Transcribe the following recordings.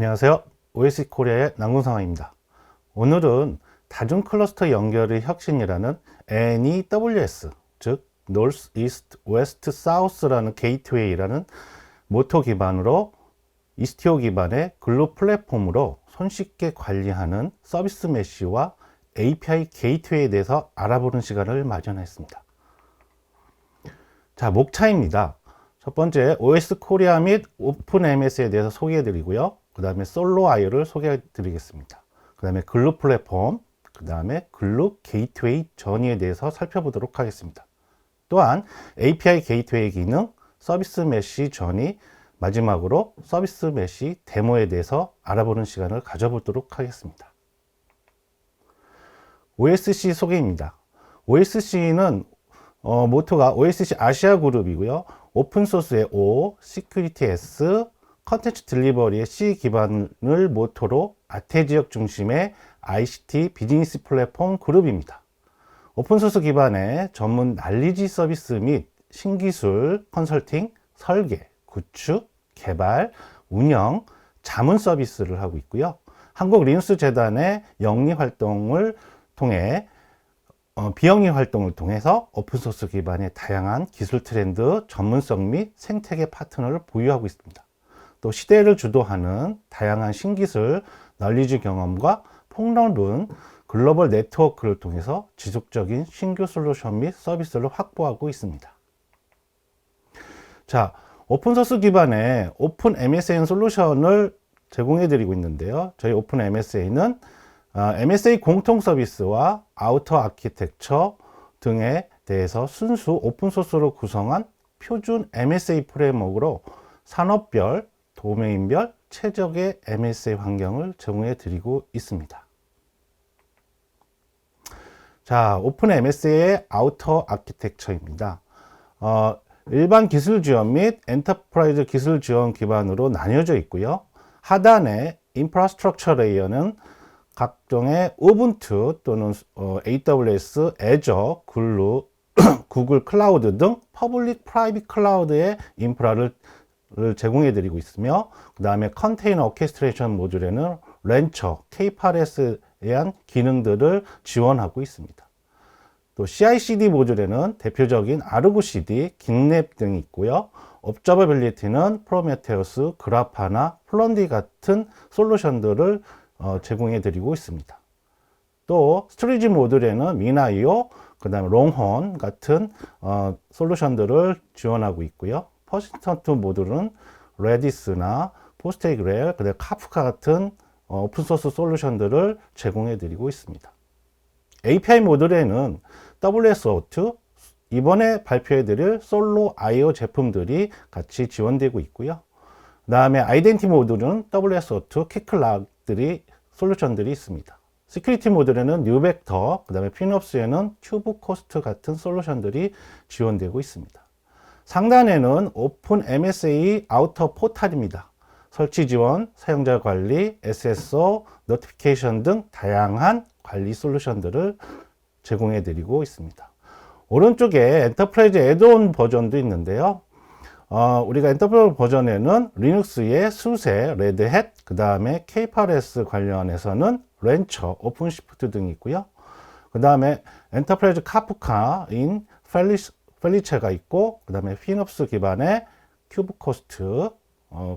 안녕하세요. OSC 코리아의 남궁상화입니다. 오늘은 다중 클러스터 연결의 혁신이라는 NEWS, 즉 North, East, West, South라는 게이트웨이라는 모토 기반으로 이스티오 기반의 글로 플랫폼으로 손쉽게 관리하는 서비스 메쉬와 API 게이트웨이에 대해서 알아보는 시간을 마련했습니다. 자, 목차입니다. 첫 번째, OS 코리아 및 오픈 MS에 대해서 소개해 드리고요. 그 다음에 솔로 IO를 소개해 드리겠습니다. 그 다음에 글루 플랫폼, 그 다음에 글루 게이트웨이 전이에 대해서 살펴보도록 하겠습니다. 또한 API 게이트웨이 기능, 서비스 메쉬 전이, 마지막으로 서비스 메쉬 데모에 대해서 알아보는 시간을 가져보도록 하겠습니다. OSC 소개입니다. OSC는 모토가 OSC 아시아 그룹이고요. 오픈소스의 O, 시큐리티 S, 컨텐츠 딜리버리의 C 기반을 모토로 아태 지역 중심의 ICT 비즈니스 플랫폼 그룹입니다. 오픈소스 기반의 전문 난리지 서비스 및 신기술, 컨설팅, 설계, 구축, 개발, 운영, 자문 서비스를 하고 있고요. 한국 리눅스 재단의 영리 활동을 통해 비영리 활동을 통해서 오픈소스 기반의 다양한 기술 트렌드, 전문성 및 생태계 파트너를 보유하고 있습니다. 또 시대를 주도하는 다양한 신기술, 널리지 경험과 폭넓은 글로벌 네트워크를 통해서 지속적인 신규 솔루션 및 서비스를 확보하고 있습니다. 자, 오픈소스 기반의 오픈 MSAN 솔루션을 제공해 드리고 있는데요. 저희 오픈 MSA는 MSA 공통 서비스와 아우터 아키텍처 등에 대해서 순수 오픈소스로 구성한 표준 MSA 프레임워크로 산업별, 도메인별 최적의 MSA 환경을 제공해 드리고 있습니다. 자, 오픈 MSA의 아우터 아키텍처입니다. 일반 기술 지원 및 엔터프라이즈 기술 지원 기반으로 나뉘어져 있고요. 하단의 인프라스트럭처 레이어는 각종의 우분투 또는 AWS, 애저, 글루, 구글 클라우드 등 퍼블릭 프라이빗 클라우드의 인프라를 제공해 드리고 있으며, 그 다음에 컨테이너 오케스트레이션 모듈에는 렌처, K8S에 대한 기능들을 지원하고 있습니다. 또 CI/CD 모듈에는 대표적인 아르고 CD, 깃랩 등이 있고요. 옵저버빌리티는 프로메테우스, 그라파나, 플런디 같은 솔루션들을 제공해 드리고 있습니다. 또 스토리지 모듈에는 미나이오, 그 다음에 롱혼 같은 솔루션들을 지원하고 있고요. 퍼시스턴트 모듈은 레디스나 포스테그레일, 그다음에 카프카 같은 오픈소스 솔루션들을 제공해 드리고 있습니다. API 모듈에는 WSO2, 이번에 발표해 드릴 솔로 IO 제품들이 같이 지원되고 있고요. 그 다음에 아이덴티 모듈은 WSO2, 키클락들이 솔루션들이 있습니다. 시큐리티 모듈에는 뉴벡터, 그 다음에 피놉스에는 큐브코스트 같은 솔루션들이 지원되고 있습니다. 상단에는 오픈 MSA 아우터 포탈입니다. 설치 지원, 사용자 관리, SSO, 노티피케이션 등 다양한 관리 솔루션들을 제공해 드리고 있습니다. 오른쪽에 엔터프라이즈 애드온 버전도 있는데요. 우리가 엔터프라이즈 버전에는 리눅스의 수세, 레드햇, 그 다음에 K8S 관련해서는 렌처, 오픈시프트 등이 있고요. 그 다음에 엔터프라이즈 카프카인 펠리체가 있고, 그 다음에 피놉스 기반의 큐브코스트,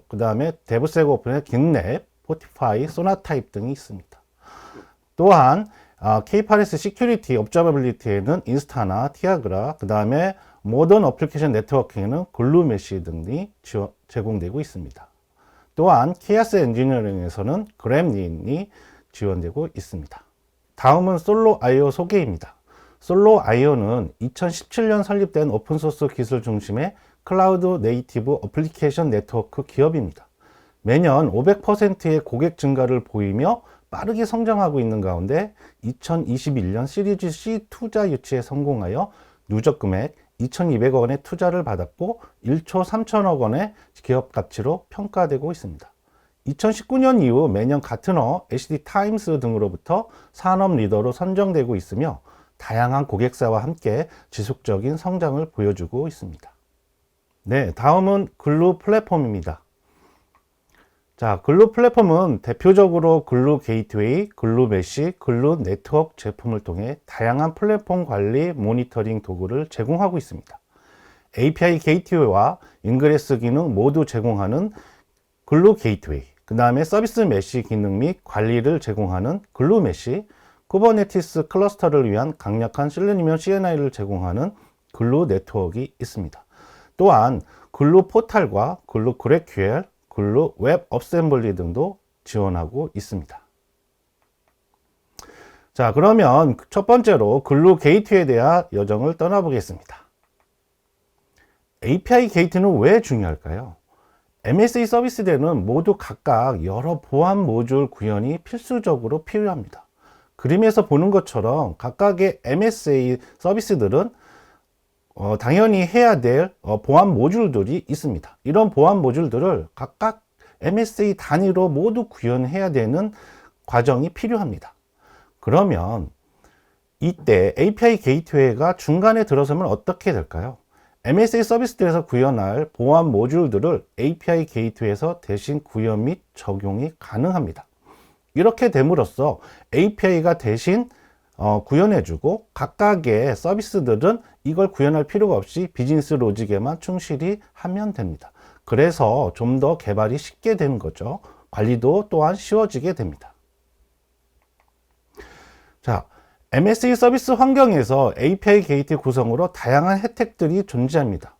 그 다음에 데브세그 오픈의 깃랩, 포티파이, 소나타입 등이 있습니다. 또한 K8S 시큐리티 옵저버빌리티에는 인스타나 티아그라, 그 다음에 모던 어플리케이션 네트워킹에는 글루메시 등이 제공되고 있습니다. 또한 키아스 엔지니어링에서는 그램린이 지원되고 있습니다. 다음은 솔로 IO 소개입니다. 솔로 IO는 2017년 설립된 오픈소스 기술 중심의 클라우드 네이티브 어플리케이션 네트워크 기업입니다. 매년 500%의 고객 증가를 보이며 빠르게 성장하고 있는 가운데 2021년 시리즈 C 투자 유치에 성공하여 누적 금액 2,200억 원의 투자를 받았고 1조 3천억 원의 기업 가치로 평가되고 있습니다. 2019년 이후 매년 가트너, HD 타임스 등으로부터 산업 리더로 선정되고 있으며 다양한 고객사와 함께 지속적인 성장을 보여주고 있습니다. 네, 다음은 글루 플랫폼입니다. 자, 글루 플랫폼은 대표적으로 글루 게이트웨이, 글루 메시, 글루 네트워크 제품을 통해 다양한 플랫폼 관리 모니터링 도구를 제공하고 있습니다. API 게이트웨이와 인그레스 기능 모두 제공하는 글루 게이트웨이, 그 다음에 서비스 메시 기능 및 관리를 제공하는 글루 메시, 쿠버네티스 클러스터를 위한 강력한 실루님형 CNI를 제공하는 글루 네트워크가 있습니다. 또한 글루 포탈과 글루 GraphQL, 글루 웹 어셈블리 등도 지원하고 있습니다. 자, 그러면 첫 번째로 글루 게이트에 대한 여정을 떠나보겠습니다. API 게이트는 왜 중요할까요? MSA 서비스들은 모두 각각 여러 보안 모듈 구현이 필수적으로 필요합니다. 그림에서 보는 것처럼 각각의 MSA 서비스들은 당연히 해야 될 보안 모듈들이 있습니다. 이런 보안 모듈들을 각각 MSA 단위로 모두 구현해야 되는 과정이 필요합니다. 그러면 이때 API 게이트웨이가 중간에 들어서면 어떻게 될까요? MSA 서비스들에서 구현할 보안 모듈들을 API 게이트웨이에서 대신 구현 및 적용이 가능합니다. 이렇게 됨으로써 API가 대신 구현해주고 각각의 서비스들은 이걸 구현할 필요가 없이 비즈니스 로직에만 충실히 하면 됩니다. 그래서 좀 더 개발이 쉽게 되는 거죠. 관리도 또한 쉬워지게 됩니다. 자, MSA 서비스 환경에서 API 게이트 구성으로 다양한 혜택들이 존재합니다.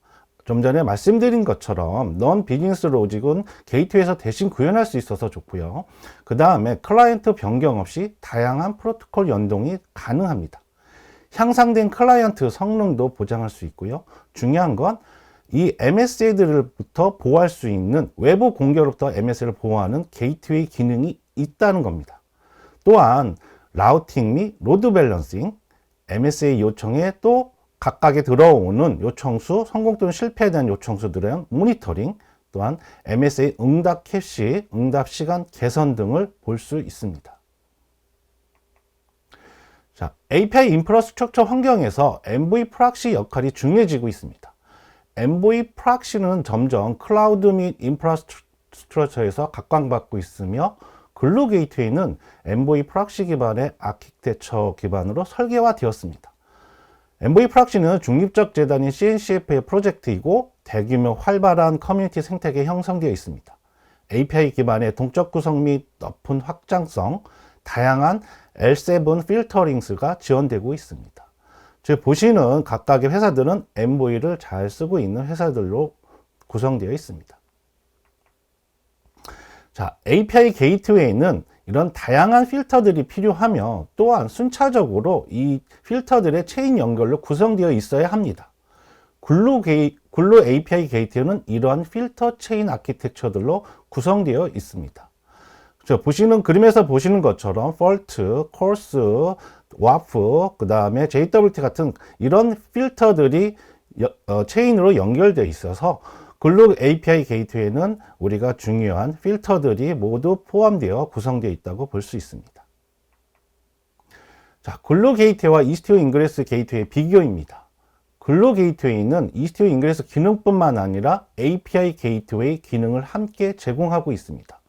좀 전에 말씀드린 것처럼 넌 비즈니스 로직은 게이트웨이에서 대신 구현할 수 있어서 좋고요. 그 다음에 클라이언트 변경 없이 다양한 프로토콜 연동이 가능합니다. 향상된 클라이언트 성능도 보장할 수 있고요. 중요한 건 이 MSA들부터 보호할 수 있는 외부 공격으로부터 MSA를 보호하는 게이트웨이 기능이 있다는 겁니다. 또한 라우팅 및 로드 밸런싱, MSA 요청에 또 각각에 들어오는 요청수, 성공 또는 실패에 대한 요청수들의 모니터링, 또한 MSA 응답 캐시, 응답 시간 개선 등을 볼 수 있습니다. 자, API 인프라스트럭처 환경에서 MV 프락시 역할이 중요해지고 있습니다. MV 프락시는 점점 클라우드 및 인프라스트럭처에서 각광받고 있으며 글루 게이트웨이는 MV 프락시 기반의 아키텍처 기반으로 설계화되었습니다. MV 프락시는 중립적 재단인 CNCF의 프로젝트이고 대규모 활발한 커뮤니티 생태계에 형성되어 있습니다. API 기반의 동적 구성 및 높은 확장성, 다양한 L7 필터링스가 지원되고 있습니다. 즉 보시는 각각의 회사들은 MV를 잘 쓰고 있는 회사들로 구성되어 있습니다. 자, API 게이트웨이는 이런 다양한 필터들이 필요하며 또한 순차적으로 이 필터들의 체인 연결로 구성되어 있어야 합니다. 글루 API 게이트웨이는 이러한 필터 체인 아키텍처들로 구성되어 있습니다. 보시는 그림에서 보시는 것처럼 폴트, 코스, 와프, 그 다음에 JWT 같은 이런 필터들이 체인으로 연결되어 있어서 글루 API 게이트웨이는 우리가 중요한 필터들이 모두 포함되어 구성되어 있다고 볼 수 있습니다. 자, 글루 게이트웨이와 이스티오 인그레스 게이트웨이의 비교입니다. 글루 게이트웨이는 이스티오 인그레스 기능뿐만 아니라 API 게이트웨이 기능을 함께 제공하고 있습니다.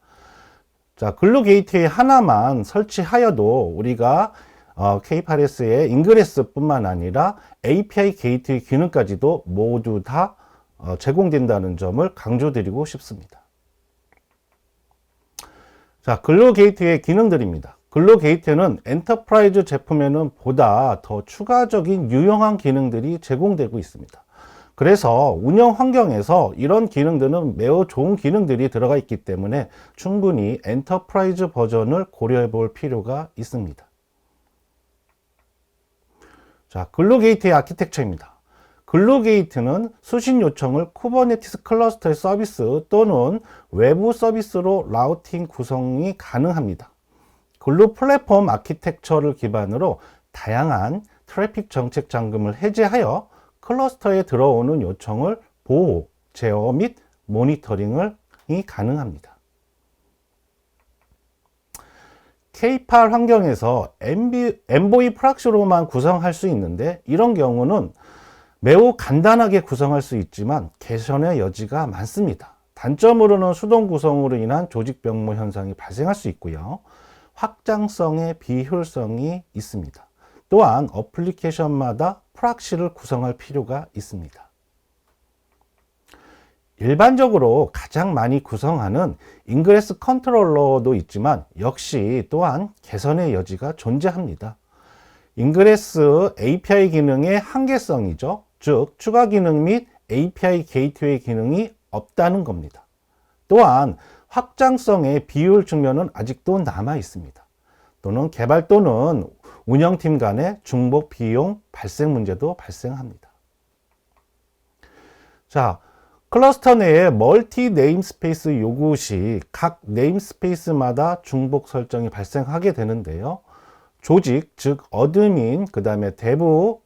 자, 글루 게이트웨이 하나만 설치하여도 우리가 K8s의 인그레스뿐만 아니라 API 게이트웨이 기능까지도 모두 다 제공된다는 점을 강조드리고 싶습니다. 자, 글루 게이트웨이 기능들입니다. 글루 게이트웨이는 엔터프라이즈 제품에는 보다 더 추가적인 유용한 기능들이 제공되고 있습니다. 그래서 운영 환경에서 이런 기능들은 매우 좋은 기능들이 들어가 있기 때문에 충분히 엔터프라이즈 버전을 고려해 볼 필요가 있습니다. 자, 글루 게이트의 아키텍처입니다. 글루 게이트는 수신 요청을 쿠버네티스 클러스터의 서비스 또는 외부 서비스로 라우팅 구성이 가능합니다. 글루 플랫폼 아키텍처를 기반으로 다양한 트래픽 정책 잠금을 해제하여 클러스터에 들어오는 요청을 보호, 제어 및 모니터링이 가능합니다. K8 환경에서 MV 프락시로만 구성할 수 있는데 이런 경우는 매우 간단하게 구성할 수 있지만 개선의 여지가 많습니다. 단점으로는 수동 구성으로 인한 조직 병모 현상이 발생할 수 있고요. 확장성의 비효율성이 있습니다. 또한 어플리케이션마다 프락시를 구성할 필요가 있습니다. 일반적으로 가장 많이 구성하는 인그레스 컨트롤러도 있지만 역시 또한 개선의 여지가 존재합니다. 인그레스 API 기능의 한계성이죠. 즉 추가 기능 및 API 게이트웨이 기능이 없다는 겁니다. 또한 확장성의 비효율 측면은 아직도 남아 있습니다. 또는 개발 또는 운영팀 간의 중복 비용 발생 문제도 발생합니다. 자, 클러스터 내에 멀티 네임스페이스 요구 시 각 네임스페이스마다 중복 설정이 발생하게 되는데요. 조직, 즉 어드민, 그 다음에 대부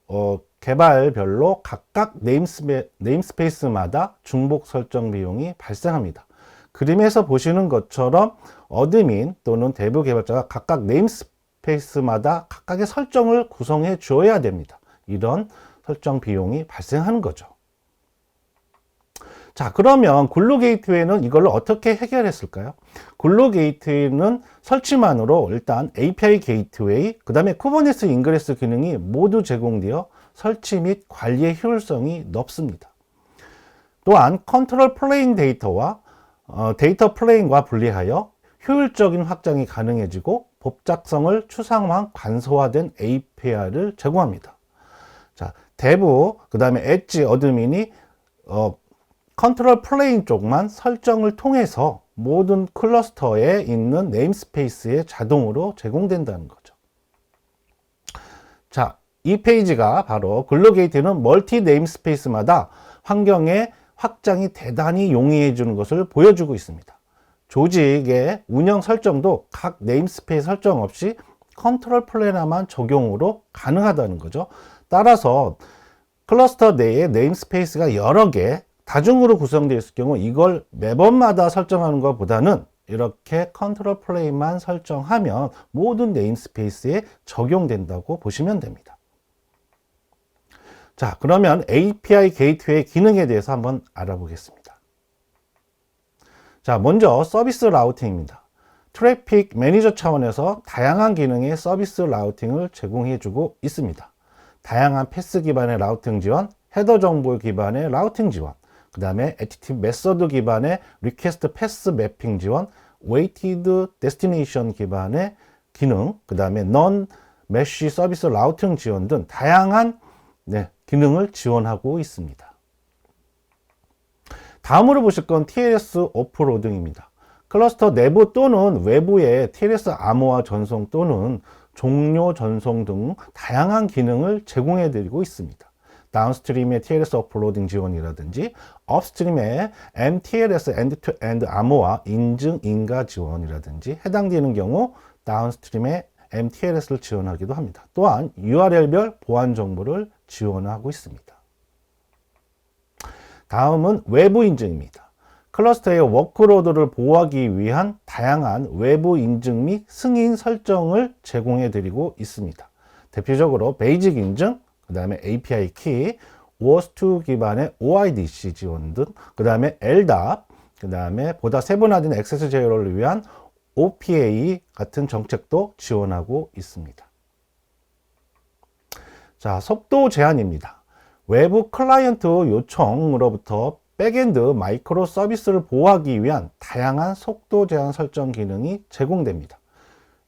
개발별로 각각 네임스페이스마다 중복 설정 비용이 발생합니다. 그림에서 보시는 것처럼 어드민 또는 대부 개발자가 각각 네임스페이스마다 각각의 설정을 구성해 주어야 됩니다. 이런 설정 비용이 발생하는 거죠. 자, 그러면 글루 게이트웨이는 이걸 어떻게 해결했을까요? 글루 게이트웨이는 설치만으로 일단 API 게이트웨이, 그 다음에 쿠버네티스 인그레스 기능이 모두 제공되어 설치 및 관리의 효율성이 높습니다. 또한 컨트롤 플레인 데이터와 데이터 플레인과 분리하여 효율적인 확장이 가능해지고 복잡성을 추상화 간소화된 API를 제공합니다. 자, 대부, 그 다음에 엣지 어드민이 컨트롤 플레인 쪽만 설정을 통해서 모든 클러스터에 있는 네임스페이스에 자동으로 제공된다는 거죠. 자, 이 페이지가 바로 글루 게이트는 멀티 네임스페이스마다 환경의 확장이 대단히 용이해 주는 것을 보여주고 있습니다. 조직의 운영 설정도 각 네임스페이스 설정 없이 컨트롤 플래너만 적용으로 가능하다는 거죠. 따라서 클러스터 내에 네임스페이스가 여러 개 다중으로 구성되어 있을 경우 이걸 매번마다 설정하는 것보다는 이렇게 컨트롤 플레인만 설정하면 모든 네임스페이스에 적용된다고 보시면 됩니다. 자, 그러면 API 게이트웨이 기능에 대해서 한번 알아보겠습니다. 자, 먼저 서비스 라우팅입니다. 트래픽 매니저 차원에서 다양한 기능의 서비스 라우팅을 제공해주고 있습니다. 다양한 패스 기반의 라우팅 지원, 헤더 정보 기반의 라우팅 지원, 그 다음에 애티티브 메서드 기반의 리퀘스트 패스 매핑 지원, 웨이티드 데스티네이션 기반의 기능, 그 다음에 넌 메쉬 서비스 라우팅 지원 등 다양한 기능을 지원하고 있습니다. 다음으로 보실 건 TLS 오프로딩입니다. 클러스터 내부 또는 외부의 TLS 암호화 전송 또는 종료 전송 등 다양한 기능을 제공해 드리고 있습니다. 다운스트림의 TLS 오프로딩 지원이라든지 업스트림의 MTLS 엔드-투-엔드 암호화 인증 인가 지원이라든지 해당되는 경우 다운스트림의 MTLS를 지원하기도 합니다. 또한 URL별 보안 정보를 지원하고 있습니다. 다음은 외부 인증입니다. 클러스터의 워크로드를 보호하기 위한 다양한 외부 인증 및 승인 설정을 제공해 드리고 있습니다. 대표적으로 베이직 인증, 그 다음에 API 키, OAuth2 기반의 OIDC 지원 등, 그 다음에 LDAP, 그 다음에 보다 세분화된 액세스 제어를 위한 OPA 같은 정책도 지원하고 있습니다. 자, 속도 제한입니다. 외부 클라이언트 요청으로부터 백엔드 마이크로 서비스를 보호하기 위한 다양한 속도 제한 설정 기능이 제공됩니다.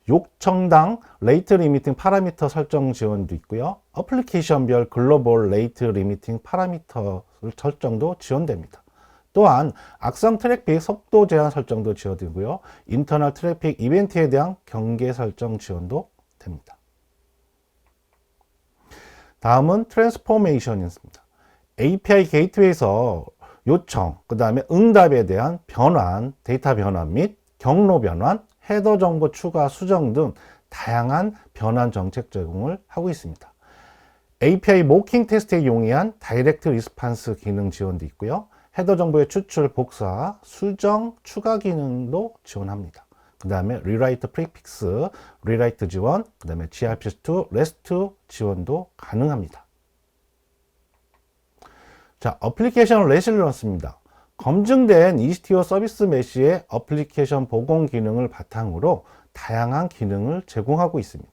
요청당 레이트 리미팅 파라미터 설정 지원도 있고요. 어플리케이션별 글로벌 레이트 리미팅 파라미터 설정도 지원됩니다. 또한 악성 트래픽 속도 제한 설정도 지원되고요. 인터널 트래픽 이벤트에 대한 경계 설정 지원도 됩니다. 다음은 트랜스포메이션입니다. API 게이트웨이에서 요청, 그 다음에 응답에 대한 변환, 데이터 변환 및 경로 변환, 헤더 정보 추가 수정 등 다양한 변환 정책 제공을 하고 있습니다. API 모킹 테스트에 용이한 다이렉트 리스판스 기능 지원도 있고요. 헤더 정보의 추출, 복사, 수정, 추가 기능도 지원합니다. 그 다음에 리라이트 프리픽스, 리라이트 지원, 그 다음에 gRPC2, REST 지원도 가능합니다. 자, 어플리케이션 레실런스입니다. 검증된 EC2O 서비스 메시의 어플리케이션 복원 기능을 바탕으로 다양한 기능을 제공하고 있습니다.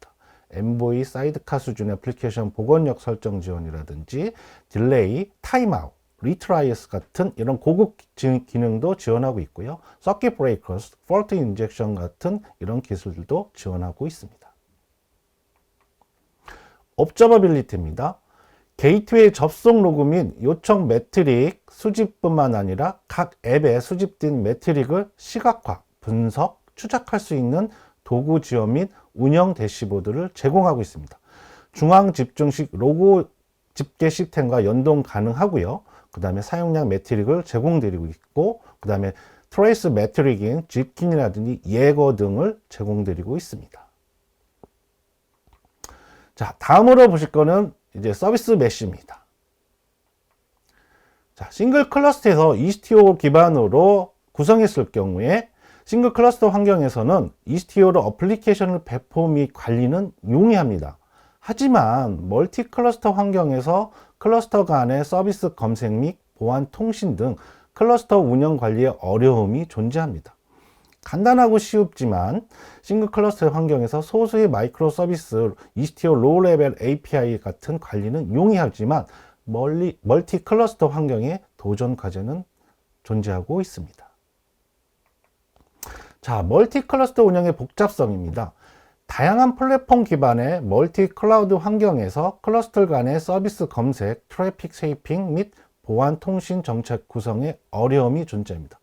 엔보이, 사이드카 수준의 애플리케이션 복원력 설정 지원이라든지 딜레이, 타임아웃, 리트라이어스 같은 이런 고급 기능도 지원하고 있고요. 서킷 브레이커스, 폴트 인젝션 같은 이런 기술들도 지원하고 있습니다. 옵저버빌리티입니다. 게이트웨이 접속 로그 및 요청 매트릭 수집뿐만 아니라 각 앱에 수집된 매트릭을 시각화, 분석, 추적할 수 있는 도구 지원 및 운영 대시보드를 제공하고 있습니다. 중앙 집중식 로고 집계 시스템과 연동 가능하고요. 그 다음에 사용량 매트릭을 제공드리고 있고, 그 다음에 트레이스 매트릭인 집킨이라든지 예거 등을 제공드리고 있습니다. 자, 다음으로 보실 거는 이제 서비스 메쉬입니다. 자, 싱글 클러스터에서 EC2O 기반으로 구성했을 경우에 싱글 클러스터 환경에서는 EC2O로 어플리케이션을 배포 및 관리는 용이합니다. 하지만 멀티 클러스터 환경에서 클러스터 간의 서비스 검색 및 보안 통신 등 클러스터 운영 관리에 어려움이 존재합니다. 간단하고 쉽지만 싱글 클러스터 환경에서 소수의 마이크로 서비스 EC2O 로우 레벨 API 같은 관리는 용이하지만 멀티 클러스터 환경에 도전 과제는 존재하고 있습니다. 자, 멀티 클러스터 운영의 복잡성입니다. 다양한 플랫폼 기반의 멀티 클라우드 환경에서 클러스터 간의 서비스 검색, 트래픽 쉐이핑 및 보안 통신 정책 구성에 어려움이 존재합니다.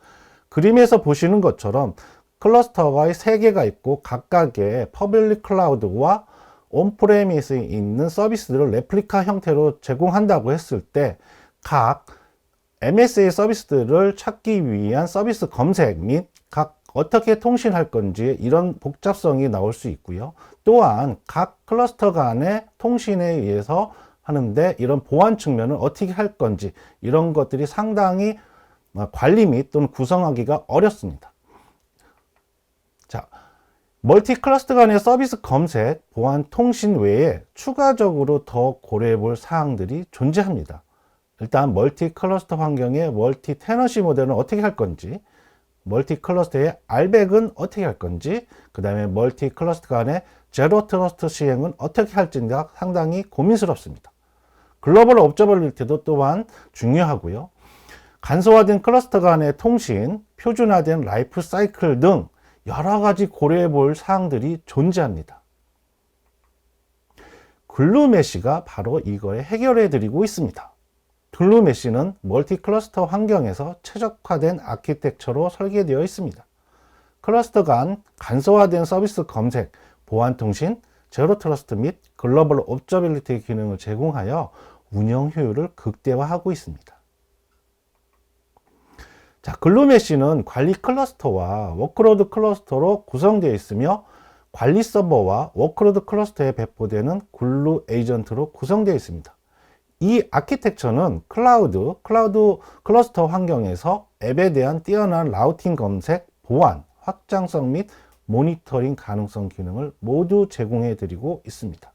그림에서 보시는 것처럼 클러스터가 3개가 있고 각각의 퍼블릭 클라우드와 온프레미스에 있는 서비스들을 레플리카 형태로 제공한다고 했을 때 각 MSA 서비스들을 찾기 위한 서비스 검색 및 각 어떻게 통신할 건지 이런 복잡성이 나올 수 있고요. 또한 각 클러스터 간의 통신에 의해서 하는데 이런 보안 측면을 어떻게 할 건지 이런 것들이 상당히 관리 및 또는 구성하기가 어렵습니다. 자, 멀티 클러스터 간의 서비스 검색, 보안 통신 외에 추가적으로 더 고려해 볼 사항들이 존재합니다. 일단 멀티 클러스터 환경의 멀티 테너시 모델은 어떻게 할 건지, 멀티 클러스터의 RBAC은 어떻게 할 건지, 그 다음에 멀티 클러스터 간의 제로 트러스트 시행은 어떻게 할지가 상당히 고민스럽습니다. 글로벌 옵저버빌리티도 또한 중요하고요. 간소화된 클러스터 간의 통신, 표준화된 라이프 사이클 등 여러 가지 고려해 볼 사항들이 존재합니다. 글루메쉬가 바로 이거에 해결해 드리고 있습니다. 글루메쉬는 멀티 클러스터 환경에서 최적화된 아키텍처로 설계되어 있습니다. 클러스터 간 간소화된 서비스 검색, 보안 통신, 제로 트러스트 및 글로벌 옵저빌리티 기능을 제공하여 운영 효율을 극대화하고 있습니다. 자, 글루메쉬는 관리 클러스터와 워크로드 클러스터로 구성되어 있으며 관리 서버와 워크로드 클러스터에 배포되는 글루 에이전트로 구성되어 있습니다. 이 아키텍처는 클라우드 클러스터 환경에서 앱에 대한 뛰어난 라우팅 검색, 보안, 확장성 및 모니터링 가능성 기능을 모두 제공해 드리고 있습니다.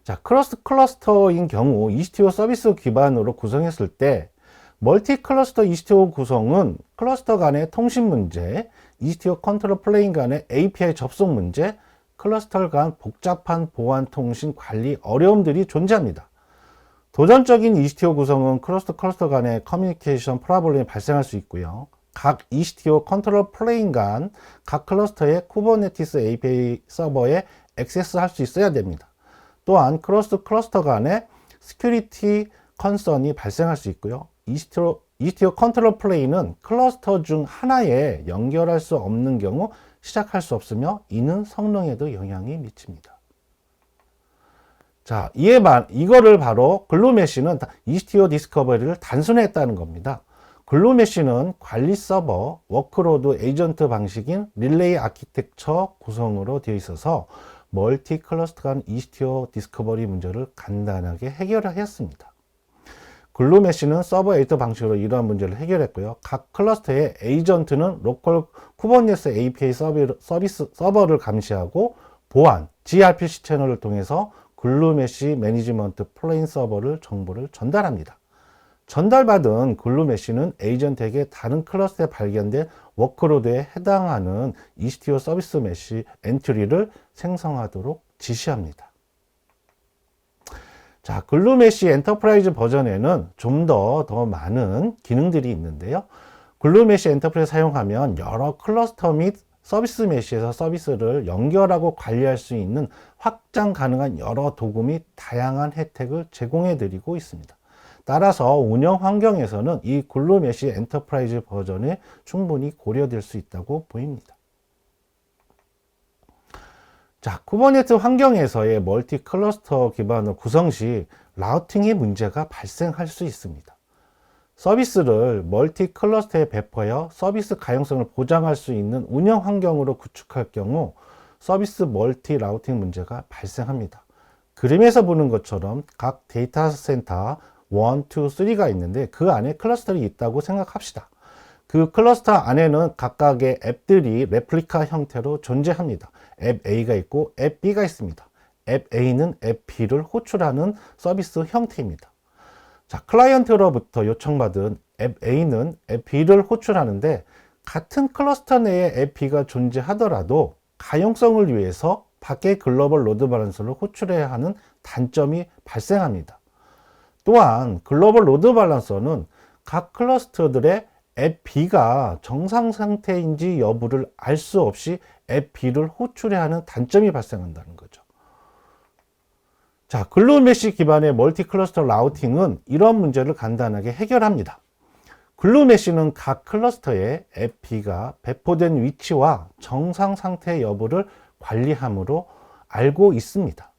자, 클러스터인 경우 EC2O 서비스 기반으로 구성했을 때 멀티 클러스터 EC2O 구성은 클러스터 간의 통신 문제, EC2O 컨트롤 플레인 간의 API 접속 문제, 클러스터 간 복잡한 보안 통신 관리 어려움들이 존재합니다. 도전적인 EC2O 구성은 클러스터 간의 커뮤니케이션 프로블럼이 발생할 수 있고요. 각 EC2O 컨트롤 플레인 간 각 클러스터의 쿠버네티스 API 서버에 액세스할 수 있어야 됩니다. 또한 클러스터 간의 시큐리티 컨선이 발생할 수 있고요. EC2O 컨트롤 플레인은 클러스터 중 하나에 연결할 수 없는 경우 시작할 수 없으며 이는 성능에도 영향이 미칩니다. 자, 이거를 바로 글루메쉬는 EC2O 디스커버리를 단순화했다는 겁니다. 글루메쉬는 관리 서버, 워크로드 에이전트 방식인 릴레이 아키텍처 구성으로 되어 있어서 멀티 클러스터 간 EC2O 디스커버리 문제를 간단하게 해결하였습니다. 글루메쉬는 서버 에이터 방식으로 이러한 문제를 해결했고요. 각 클러스터의 에이전트는 로컬 쿠버네티스 API 서비스 서버를 감시하고 보안, gRPC 채널을 통해서 글루메쉬 매니지먼트 플레인 서버를 정보를 전달합니다. 전달받은 글루 메시는 에이전트에게 다른 클러스터에 발견된 워크로드에 해당하는 이스티오 서비스 메시 엔트리를 생성하도록 지시합니다. 자, 글루 메시 엔터프라이즈 버전에는 좀 더 많은 기능들이 있는데요. 글루 메시 엔터프라이즈 사용하면 여러 클러스터 및 서비스 메시에서 서비스를 연결하고 관리할 수 있는 확장 가능한 여러 도구 및 다양한 혜택을 제공해 드리고 있습니다. 따라서 운영 환경에서는 이 글루 메시 엔터프라이즈 버전에 충분히 고려될 수 있다고 보입니다. 자, 쿠버네티스 환경에서의 멀티 클러스터 기반을 구성 시 라우팅의 문제가 발생할 수 있습니다. 서비스를 멀티 클러스터에 배포하여 서비스 가용성을 보장할 수 있는 운영 환경으로 구축할 경우 서비스 멀티 라우팅 문제가 발생합니다. 그림에서 보는 것처럼 각 데이터 센터 1, 2, 3가 있는데 그 안에 클러스터가 있다고 생각합시다. 그 클러스터 안에는 각각의 앱들이 레플리카 형태로 존재합니다. 앱 A가 있고 앱 B가 있습니다. 앱 A는 앱 B를 호출하는 서비스 형태입니다. 자, 클라이언트로부터 요청받은 앱 A는 앱 B를 호출하는데 같은 클러스터 내에 앱 B가 존재하더라도 가용성을 위해서 밖에 글로벌 로드 밸런서를 호출해야 하는 단점이 발생합니다. 또한 글로벌 로드 밸런서는 각 클러스터들의 앱 B가 정상 상태인지 여부를 알 수 없이 앱 B를 호출해야 하는 단점이 발생한다는 거죠. 자, 글루 메시 기반의 멀티 클러스터 라우팅은 이런 문제를 간단하게 해결합니다. 글루 메시는 각 클러스터에 앱 B가 배포된 위치와 정상 상태 여부를 관리함으로 알고 있습니다.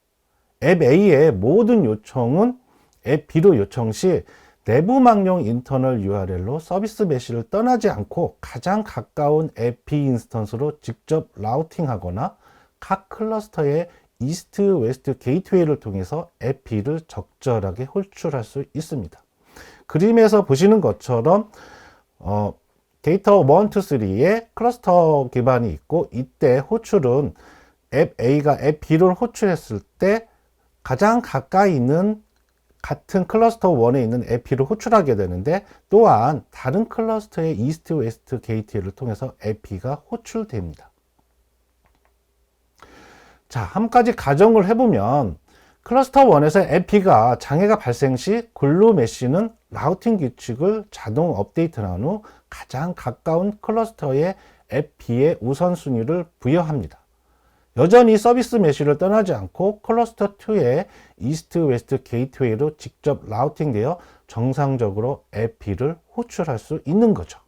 앱 A의 모든 요청은 앱 B로 요청 시 내부망용 인터널 URL로 서비스 메시를 떠나지 않고 가장 가까운 앱 B 인스턴스로 직접 라우팅하거나 각 클러스터의 이스트 웨스트 게이트웨이를 통해서 앱 B를 적절하게 호출할 수 있습니다. 그림에서 보시는 것처럼 데이터 1, 2, 3에 클러스터 기반이 있고 이때 호출은 앱 A가 앱 B를 호출했을 때 가장 가까이 있는 같은 클러스터 1에 있는 앱 B를 호출하게 되는데 또한 다른 클러스터의 이스트 웨스트 게이트웨이를 통해서 앱 B가 호출됩니다. 자, 한 가지 가정을 해보면 클러스터 1에서 앱 B가 장애가 발생 시 글루 메시는 라우팅 규칙을 자동 업데이트한 후 가장 가까운 클러스터의 앱 B의 우선순위를 부여합니다. 여전히 서비스 메시를 떠나지 않고 클러스터 2의 이스트 웨스트 게이트웨이로 직접 라우팅되어 정상적으로 앱 B를 호출할 수 있는 거죠.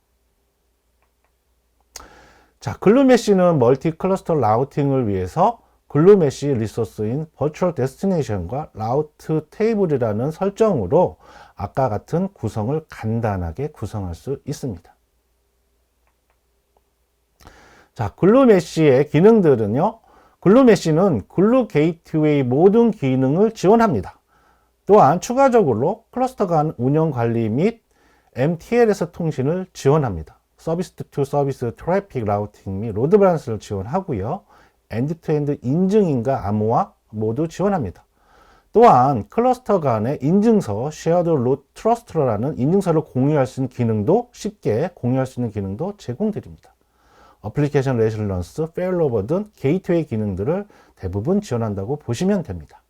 자, 글루 메시는 멀티 클러스터 라우팅을 위해서 글루 메시 리소스인 버추얼 데스티네이션과 라우트 테이블이라는 설정으로 아까 같은 구성을 간단하게 구성할 수 있습니다. 자, 글루 메시의 기능들은요. 글루 메시는 글루 게이트웨이 모든 기능을 지원합니다. 또한 추가적으로 클러스터 간 운영 관리 및 MTLS 통신을 지원합니다. 서비스 투 서비스 트래픽 라우팅 및 로드 밸런스를 지원하고요. 엔드-투-엔드 인증인과 암호화 모두 지원합니다. 또한 클러스터 간의 인증서, 쉐어드 로드 트러스트라는 인증서를 공유할 수 있는 기능도 쉽게 공유할 수 있는 기능도 제공드립니다. 어플리케이션 레실런스, 페일로버 등 게이트웨이 기능들을 대부분 지원한다고 보시면 됩니다.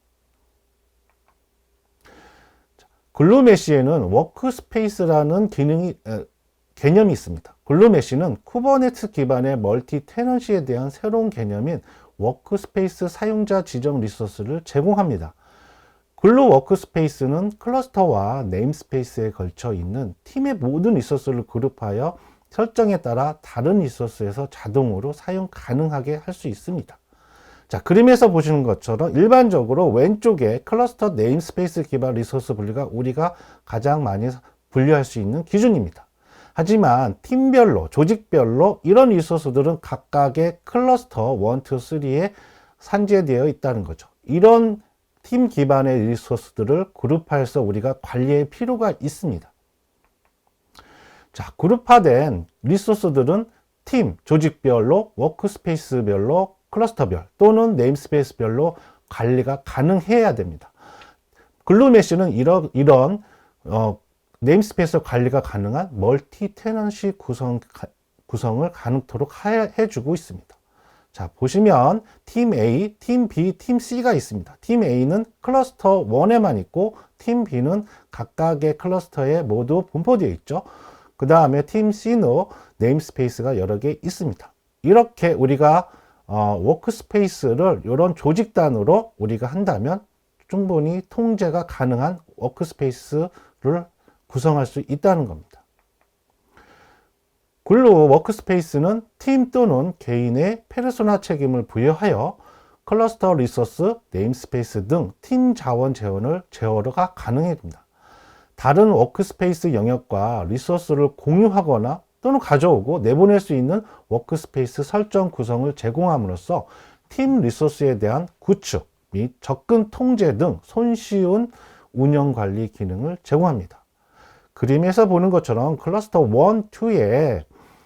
글루 메시에는 워크스페이스라는 개념이 있습니다. 글루 메시는 쿠버네티스 기반의 멀티 테넌시에 대한 새로운 개념인 워크스페이스 사용자 지정 리소스를 제공합니다. 글루 워크스페이스는 클러스터와 네임스페이스에 걸쳐 있는 팀의 모든 리소스를 그룹하여 설정에 따라 다른 리소스에서 자동으로 사용 가능하게 할 수 있습니다. 자, 그림에서 보시는 것처럼 일반적으로 왼쪽에 클러스터 네임스페이스 기반 리소스 분류가 우리가 가장 많이 분류할 수 있는 기준입니다. 하지만 팀별로, 조직별로 이런 리소스들은 각각의 클러스터 1, 2, 3에 산재되어 있다는 거죠. 이런 팀 기반의 리소스들을 그룹화해서 우리가 관리할 필요가 있습니다. 자, 그룹화된 리소스들은 팀, 조직별로, 워크스페이스별로, 클러스터별 또는 네임스페이스별로 관리가 가능해야 됩니다. 글루 메시는 이런 네임스페이스 관리가 가능한 멀티 테넌시 구성을 가능토록 해주고 있습니다. 자, 보시면 팀 A, 팀 B, 팀 C가 있습니다. 팀 A는 클러스터 1에만 있고 팀 B는 각각의 클러스터에 모두 분포되어 있죠. 그 다음에 팀 C는 네임스페이스가 여러 개 있습니다. 이렇게 우리가 워크스페이스를 이런 조직단으로 우리가 한다면 충분히 통제가 가능한 워크스페이스를 구성할 수 있다는 겁니다. 글루 워크스페이스는 팀 또는 개인의 페르소나 책임을 부여하여 클러스터 리소스, 네임스페이스 등 팀 자원 제어가 가능해집니다. 다른 워크스페이스 영역과 리소스를 공유하거나 또는 가져오고 내보낼 수 있는 워크스페이스 설정 구성을 제공함으로써 팀 리소스에 대한 구축 및 접근 통제 등 손쉬운 운영 관리 기능을 제공합니다. 그림에서 보는 것처럼 클러스터 1, 2에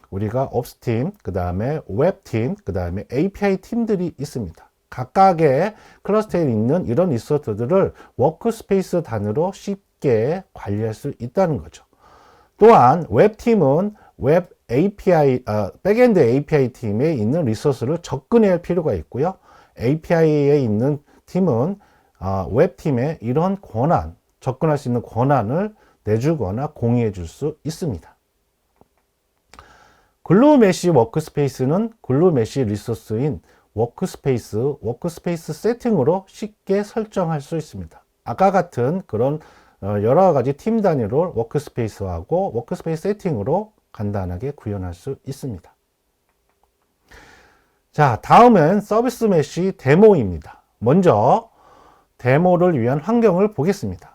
우리가 업스팀, 그 다음에 웹팀, 그 다음에 API 팀들이 있습니다. 각각의 클러스터에 있는 이런 리소스들을 워크스페이스 단위로 쉽게 관리할 수 있다는 거죠. 또한 웹팀은 웹 API, 백엔드 API 팀에 있는 리소스를 접근해야 할 필요가 있고요. API에 있는 팀은 웹팀에 이런 권한, 접근할 수 있는 권한을 내주거나 공유해 줄 수 있습니다. 글루 메시 워크스페이스는 글루 메시 리소스인 워크스페이스 세팅으로 쉽게 설정할 수 있습니다. 아까 같은 그런 여러 가지 팀 단위로 워크스페이스하고 워크스페이스 세팅으로 간단하게 구현할 수 있습니다. 자, 다음은 서비스 메시 데모입니다. 먼저 데모를 위한 환경을 보겠습니다.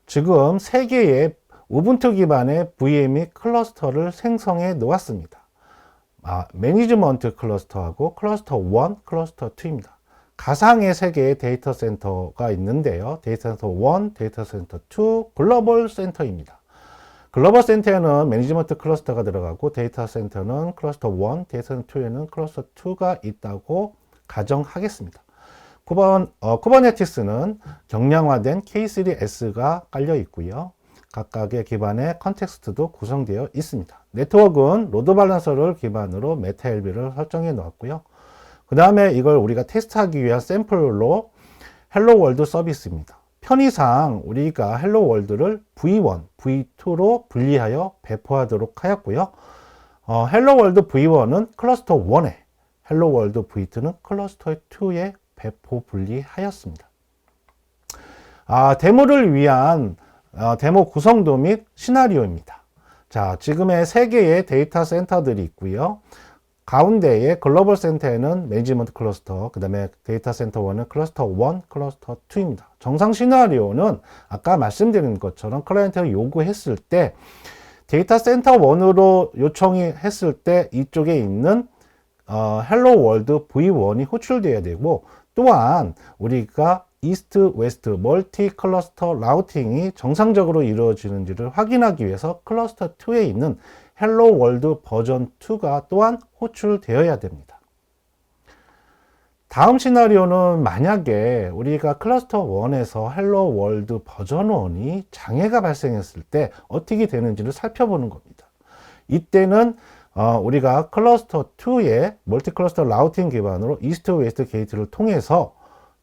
지금 3개의 우분투 기반의 VM이 클러스터를 생성해 놓았습니다. 매니지먼트 클러스터하고 클러스터 1, 클러스터 2입니다. 가상의 3개의 데이터 센터가 있는데요. 데이터 센터 1, 데이터 센터 2, 글로벌 센터입니다. 글로벌 센터에는 매니지먼트 클러스터가 들어가고 데이터 센터는 클러스터 1, 데이터 센터 2에는 클러스터 2가 있다고 가정하겠습니다. 쿠버네티스는 경량화된 K3S가 깔려 있고요. 각각의 기반의 컨텍스트도 구성되어 있습니다. 네트워크는 로드 밸런서를 기반으로 메타LB를 설정해 놓았고요. 그 다음에 이걸 우리가 테스트하기 위한 샘플로 헬로 월드 서비스입니다. 편의상 우리가 헬로 월드를 V1, V2로 분리하여 배포하도록 하였고요. 헬로 월드 V1은 클러스터 1에, 헬로 월드 V2는 클러스터 2에 배포 분리하였습니다. 데모를 위한 데모 구성도 및 시나리오입니다. 자, 지금의 3개의 데이터 센터들이 있고요. 가운데에 글로벌 센터에는 매니지먼트 클러스터, 그 다음에 데이터 센터 1은 클러스터 1, 클러스터 2입니다. 정상 시나리오는 아까 말씀드린 것처럼 클라이언트가 요구했을 때 데이터 센터 1으로 요청이 했을 때 이쪽에 있는 헬로 월드 V1이 호출되어야 되고, 또한 우리가 이스트, 웨스트, 멀티 클러스터 라우팅이 정상적으로 이루어지는지를 확인하기 위해서 클러스터 2에 있는 헬로 월드 버전 2가 또한 호출되어야 됩니다. 다음 시나리오는 만약에 우리가 클러스터 1에서 헬로 월드 버전 1이 장애가 발생했을 때 어떻게 되는지를 살펴보는 겁니다. 이때는 우리가 클러스터 2의 멀티 클러스터 라우팅 기반으로 이스트 웨스트 게이트를 통해서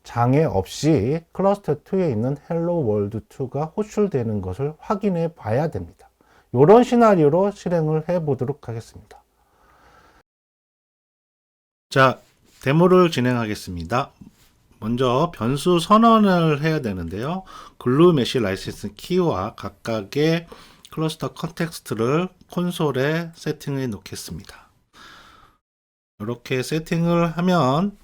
장애 없이 클러스터 2에 있는 헬로 월드 2가 호출되는 것을 확인해 봐야 됩니다. 이런 시나리오로 실행을 해 보도록 하겠습니다. 자, 데모를 진행하겠습니다. 먼저 변수 선언을 해야 되는데요. 글루 메시 라이센스 키와 각각의 클러스터 컨텍스트를 콘솔에 세팅해 놓겠습니다. 이렇게 세팅을 하면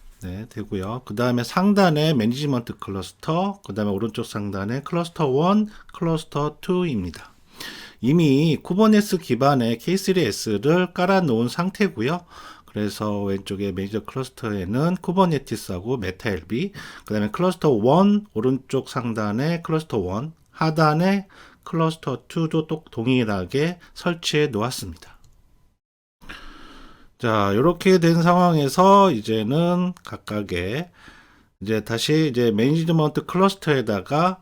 되고요. 그 다음에 상단에 매니지먼트 클러스터, 그 다음에 오른쪽 상단에 클러스터 1, 클러스터 2입니다. 이미 쿠버네티스 기반의 K3S를 깔아 놓은 상태고요. 그래서 왼쪽에 매니저 클러스터에는 쿠버네티스하고 메타LB, 그 다음에 클러스터 1 오른쪽 상단에 클러스터 1, 하단에 클러스터 2도 또 동일하게 설치해 놓았습니다. 자, 이렇게 된 상황에서 이제는 각각의 다시 매니지먼트 클러스터에다가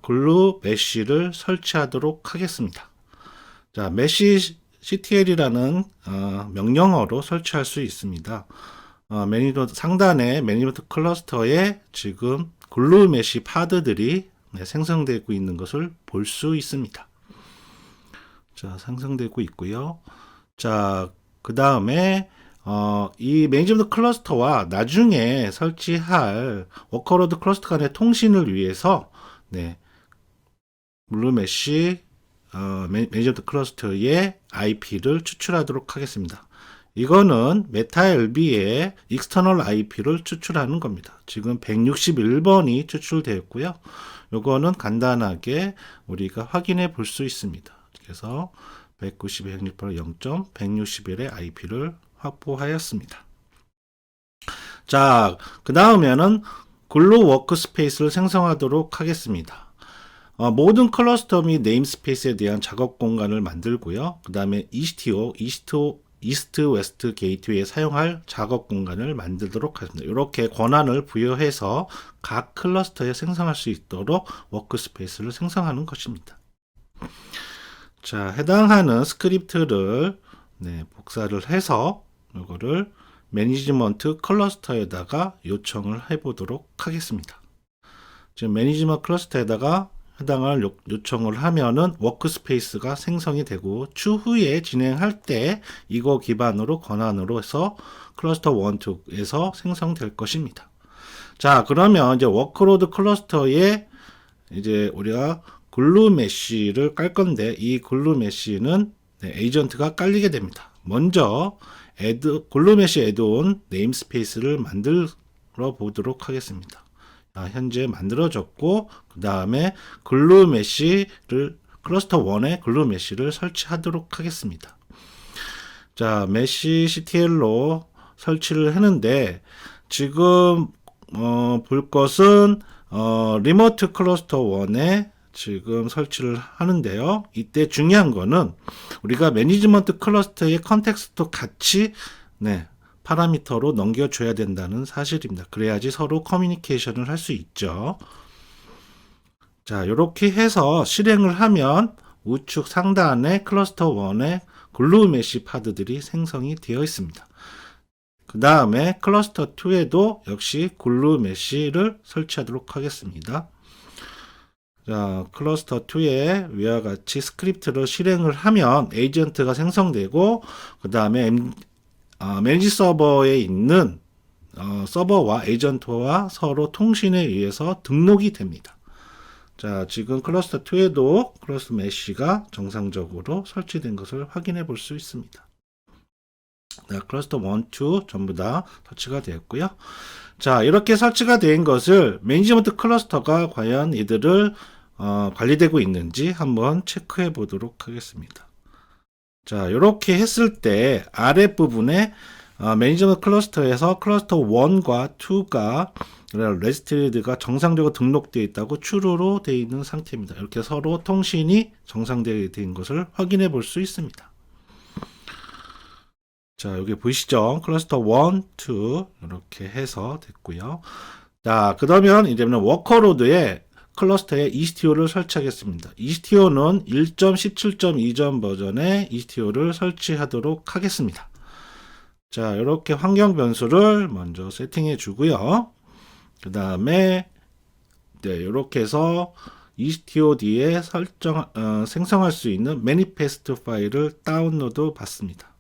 글루 메쉬를 설치하도록 하겠습니다. 자, 메쉬 ctl이라는 명령어로 설치할 수 있습니다. 매니지먼트 상단에 매니지먼트 클러스터에 지금 글루 메쉬 파드들이 생성되고 있는 것을 볼 수 있습니다. 자, 생성되고 있고요. 자, 그 다음에 이 매니지먼트 클러스터와 나중에 설치할 워커로드 클러스터 간의 통신을 위해서 글루 메쉬 매니지먼트 클러스터의 IP를 추출하도록 하겠습니다. 이거는 메타LB의 external IP를 추출하는 겁니다. 지금 161번이 추출되었고요. 요거는 간단하게 우리가 확인해 볼 수 있습니다. 그래서 192.168.0.161의 IP를 확보하였습니다. 자, 그 다음에는 글루 워크스페이스를 생성하도록 하겠습니다. 모든 클러스터 및 네임스페이스에 대한 작업 공간을 만들고요. 그 다음에 ECTO, 이스트 웨스트 게이트웨이에 사용할 작업 공간을 만들도록 하겠습니다. 이렇게 권한을 부여해서 각 클러스터에 생성할 수 있도록 워크스페이스를 생성하는 것입니다. 자, 해당하는 스크립트를 복사를 해서 이거를 매니지먼트 클러스터에다가 요청을 해보도록 하겠습니다. 지금 매니지먼트 클러스터에다가 해당을 요청을 하면은 워크스페이스가 생성이 되고 추후에 진행할 때 이거 기반으로 권한으로 해서 클러스터 1, 2에서 생성될 것입니다. 자, 그러면 이제 워크로드 클러스터에 이제 우리가 글루 메쉬를 깔 건데 이 글루 메쉬는 에이전트가 깔리게 됩니다. 먼저 글루 메쉬 애드온 네임스페이스를 만들어 보도록 하겠습니다. 현재 만들어졌고 그 다음에 글루 메쉬를 클러스터 1에 글루 메쉬를 설치하도록 하겠습니다. 자, 메쉬 ctl로 설치를 했는데 지금 볼 것은 리모트 클러스터 1에 지금 설치를 하는데요. 이때 중요한 거는 우리가 매니지먼트 클러스터의 컨텍스트도 같이 파라미터로 넘겨줘야 된다는 사실입니다. 그래야지 서로 커뮤니케이션을 할 수 있죠. 자, 이렇게 해서 실행을 하면 우측 상단에 클러스터 1에 글루 메쉬 파드들이 생성이 되어 있습니다. 그 다음에 클러스터 2에도 역시 글루 메쉬를 설치하도록 하겠습니다. 자, 클러스터 2에 위와 같이 스크립트를 실행을 하면 에이전트가 생성되고 그 다음에 매니지 서버에 있는 서버와 에이전트와 서로 통신에 의해서 등록이 됩니다. 자, 지금 클러스터 2에도 클러스터 메쉬가 정상적으로 설치된 것을 확인해 볼 수 있습니다. 자, 클러스터 1, 2 전부 다 설치가 되었고요. 자, 이렇게 설치가 된 것을 매니지먼트 클러스터가 과연 이들을 관리되고 있는지 한번 체크해 보도록 하겠습니다. 자, 이렇게 했을 때 아랫부분에 매니지먼트 클러스터에서 클러스터 1과 2가 레지스트리드가 정상적으로 등록되어 있다고 true로 되어 있는 상태입니다. 이렇게 서로 통신이 정상되어 된 것을 확인해 볼 수 있습니다. 자, 여기 보이시죠? 클러스터 1, 2 이렇게 해서 됐고요. 자, 그러면 이제는 워커로드에 클러스터에 ECTO를 설치하겠습니다. ECTO는 1.17.2전 버전의 ECTO를 설치하도록 하겠습니다. 자, 이렇게 환경 변수를 먼저 세팅해 주고요. 그 다음에 이렇게 해서 ECTOD에 생성할 수 있는 매니페스트 파일을 다운로드 받습니다.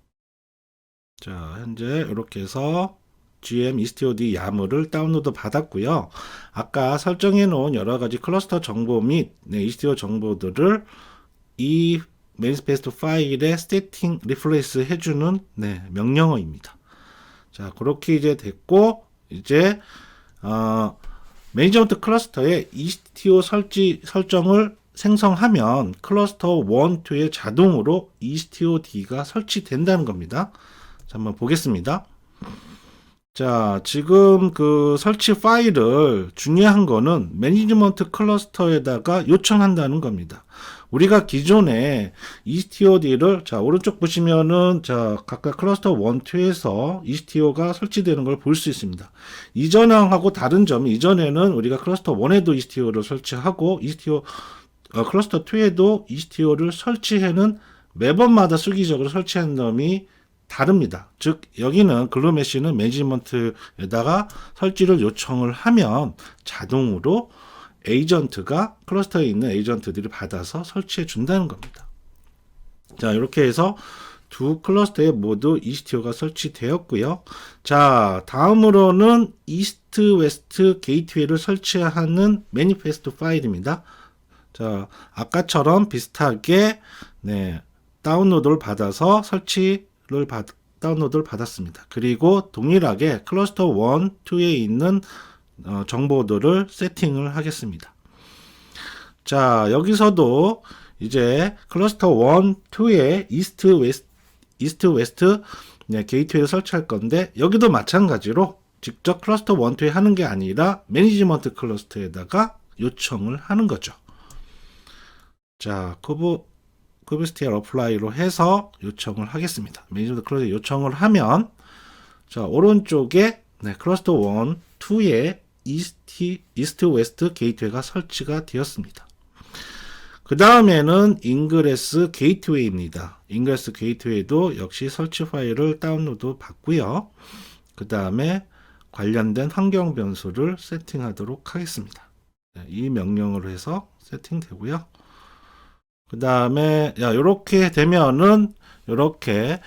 자, 현재 이렇게 해서 gm ECTOD YAML을 다운로드 받았고요. 아까 설정해 놓은 여러 가지 클러스터 정보 및 ECTO 정보들을 이 매니페스트 파일에 세팅 리플레이스 해주는 명령어입니다. 자, 그렇게 이제 됐고 이제 매니지먼트 클러스터에 ECTO 설정을 생성하면 클러스터 1, 2에 자동으로 ECTOD가 설치된다는 겁니다. 자, 한번 보겠습니다. 자, 지금 그 설치 파일을 중요한 거는 매니지먼트 클러스터에다가 요청한다는 겁니다. 우리가 기존에 ECTOD를, 자, 오른쪽 보시면은, 자, 각각 클러스터 1, 2에서 ECTO가 설치되는 걸 볼 수 있습니다. 이전하고 다른 점이, 이전에는 우리가 클러스터 1에도 ECTO를 설치하고, 클러스터 2에도 ECTO를 설치해는 매번마다 수기적으로 설치하는 점이 다릅니다. 즉 여기는 글루메시는 매니지먼트에다가 설치를 요청을 하면 자동으로 에이전트가 클러스터에 있는 에이전트들이 받아서 설치해 준다는 겁니다. 자, 이렇게 해서 두 클러스터에 모두 ECTO가 설치되었고요. 자, 다음으로는 이스트 웨스트 게이트웨이를 설치하는 매니페스트 파일입니다. 자, 아까처럼 비슷하게 다운로드를 받아서 다운로드를 받았습니다. 그리고 동일하게 클러스터 1, 2에 있는 정보들을 세팅을 하겠습니다. 자, 여기서도 이제 클러스터 1, 2에 이스트 웨스트 게이트웨이를 설치할 건데, 여기도 마찬가지로 직접 클러스터 1, 2에 하는 게 아니라 매니지먼트 클러스터에다가 요청을 하는 거죠. 자, 쿠브스티얼 어플라이로 해서 요청을 하겠습니다. 매니지먼트 클러스터 요청을 하면, 자, 오른쪽에 클러스터 1, 2에 이스트 웨스트 게이트웨이가 설치가 되었습니다. 그 다음에는 인그레스 게이트웨이입니다. 인그레스 게이트웨이도 역시 설치 파일을 다운로드 받고요. 그 다음에 관련된 환경 변수를 세팅하도록 하겠습니다. 이 명령으로 해서 세팅되고요. 그 다음에 이렇게 되면은 이렇게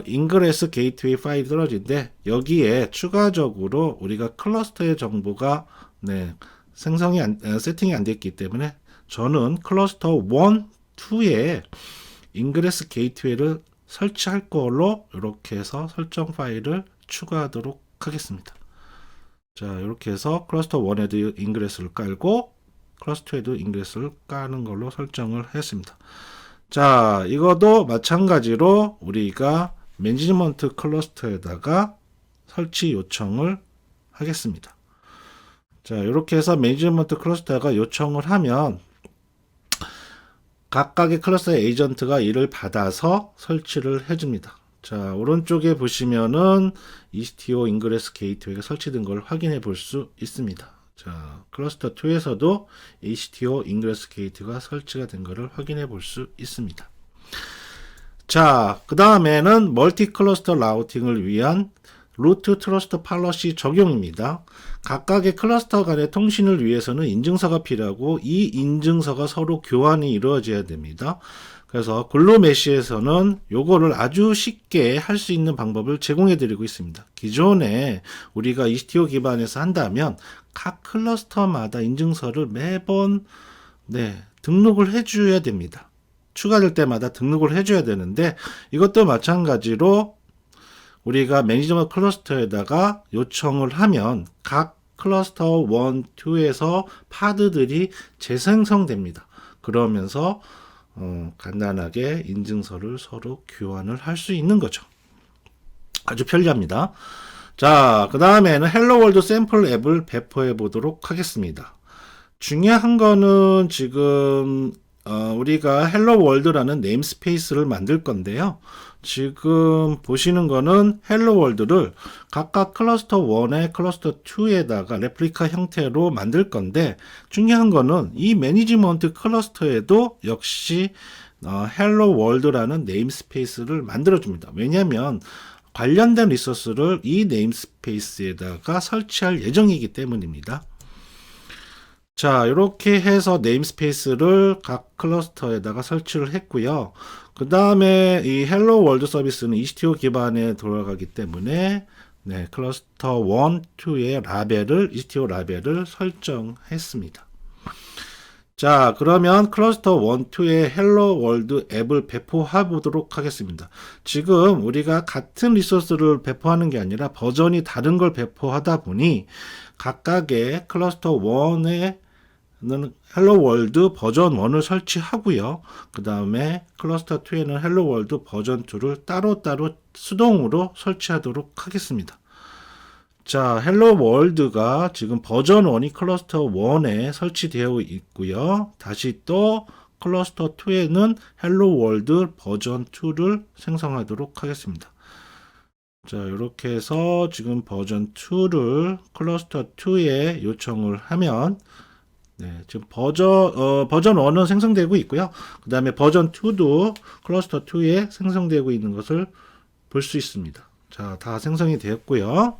인그레스 게이트웨이 파일이 떨어진데, 여기에 추가적으로 우리가 클러스터의 정보가 세팅이 안 됐기 때문에 저는 클러스터 1, 2에 인그레스 게이트웨이를 설치할 걸로 이렇게 해서 설정 파일을 추가하도록 하겠습니다. 자, 이렇게 해서 클러스터 1에도 인그레스를 깔고 클러스터에도 인그레스를 까는 걸로 설정을 했습니다. 자, 이것도 마찬가지로 우리가 매니지먼트 클러스터에다가 설치 요청을 하겠습니다. 자, 이렇게 해서 매니지먼트 클러스터가 요청을 하면 각각의 클러스터 에이전트가 이를 받아서 설치를 해줍니다. 자, 오른쪽에 보시면은 ECTO 인그레스 게이트웨이가 설치된 걸 확인해 볼 수 있습니다. 자, 클러스터 2에서도 ECTO 인그레스 게이트가 설치가 된 것을 확인해 볼 수 있습니다. 자, 그 다음에는 멀티 클러스터 라우팅을 위한 루트 트러스트 팔러시 적용입니다. 각각의 클러스터 간의 통신을 위해서는 인증서가 필요하고, 이 인증서가 서로 교환이 이루어져야 됩니다. 그래서 글루메시에서는 요거를 아주 쉽게 할 수 있는 방법을 제공해 드리고 있습니다. 기존에 우리가 ECTO 기반에서 한다면 각 클러스터마다 인증서를 매번 등록을 해 줘야 됩니다. 추가될 때마다 등록을 해 줘야 되는데, 이것도 마찬가지로 우리가 매니지먼트 클러스터에다가 요청을 하면 각 클러스터 1, 2에서 파드들이 재생성됩니다. 그러면서 간단하게 인증서를 서로 교환을 할 수 있는 거죠. 아주 편리합니다. 자, 그 다음에는 헬로 월드 샘플 앱을 배포해 보도록 하겠습니다. 중요한 거는 지금 우리가 헬로 월드라는 네임스페이스를 만들 건데요. 지금 보시는 거는 헬로 월드를 각각 클러스터 1에 클러스터 2에다가 레플리카 형태로 만들 건데, 중요한 거는 이 매니지먼트 클러스터에도 역시 헬로 월드라는 네임스페이스를 만들어 줍니다. 왜냐하면 관련된 리소스를 이 네임스페이스에다가 설치할 예정이기 때문입니다. 자, 이렇게 해서 네임스페이스를 각 클러스터에다가 설치를 했고요. 그 다음에 이 헬로 월드 서비스는 ECTO 기반에 돌아가기 때문에 클러스터 1, 2의 ECTO 라벨을 설정했습니다. 자, 그러면 클러스터 1, 2의 헬로 월드 앱을 배포해 보도록 하겠습니다. 지금 우리가 같은 리소스를 배포하는 게 아니라 버전이 다른 걸 배포하다 보니 각각의 클러스터 1에 헬로 월드 버전 1을 설치하고요. 그 다음에 클러스터 2에는 헬로 월드 버전 2를 따로따로 수동으로 설치하도록 하겠습니다. 자, 헬로 월드가 지금 버전 1이 클러스터 1에 설치되어 있고요. 다시 또 클러스터 2에는 헬로 월드 버전 2를 생성하도록 하겠습니다. 자, 이렇게 해서 지금 버전 2를 클러스터 2에 요청을 하면 네, 지금 버전 1은 생성되고 있고요. 그 다음에 버전 2도 클러스터 2에 생성되고 있는 것을 볼 수 있습니다. 자, 다 생성이 되었고요.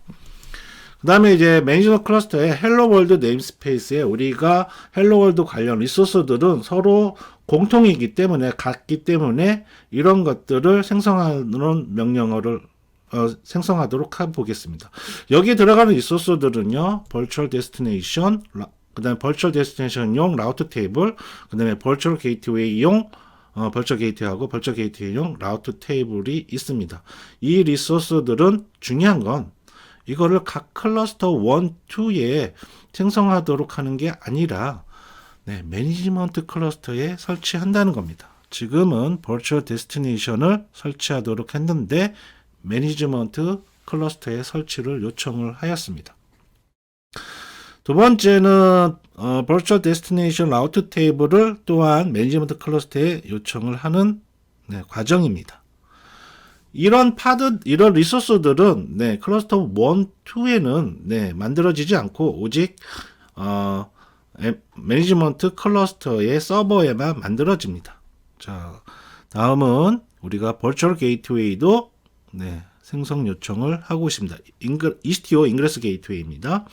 그 다음에 이제 매니저 클러스터의 헬로 월드 네임스페이스에 우리가 헬로 월드 관련 리소스들은 서로 공통이기 때문에 같기 때문에 이런 것들을 생성하는 명령어를 생성하도록 해보겠습니다. 여기에 들어가는 리소스들은요, Virtual Destination, 그 다음에 Virtual Destination용 라우트 테이블, 그 다음에 Virtual Gateway용 Virtual Gateway하고 Virtual Gateway용 라우트 테이블이 있습니다. 이 리소스들은 중요한 건 이거를 각 클러스터 1, 2에 생성하도록 하는 게 아니라 매니지먼트 클러스터에 설치한다는 겁니다. 지금은 Virtual Destination을 설치하도록 했는데 매니지먼트 클러스터에 설치를 요청을 하였습니다. 두 번째는 Virtual Destination Route 테이블을 또한 매니지먼트 클러스터에 요청을 하는 과정입니다. 이런 리소스들은 클러스터 1, 2에는 만들어지지 않고 오직 매니지먼트 클러스터의 서버에만 만들어집니다. 자, 다음은 우리가 Virtual Gateway도 생성 요청을 하고 있습니다. ECTO 인그레스 게이트웨이입니다.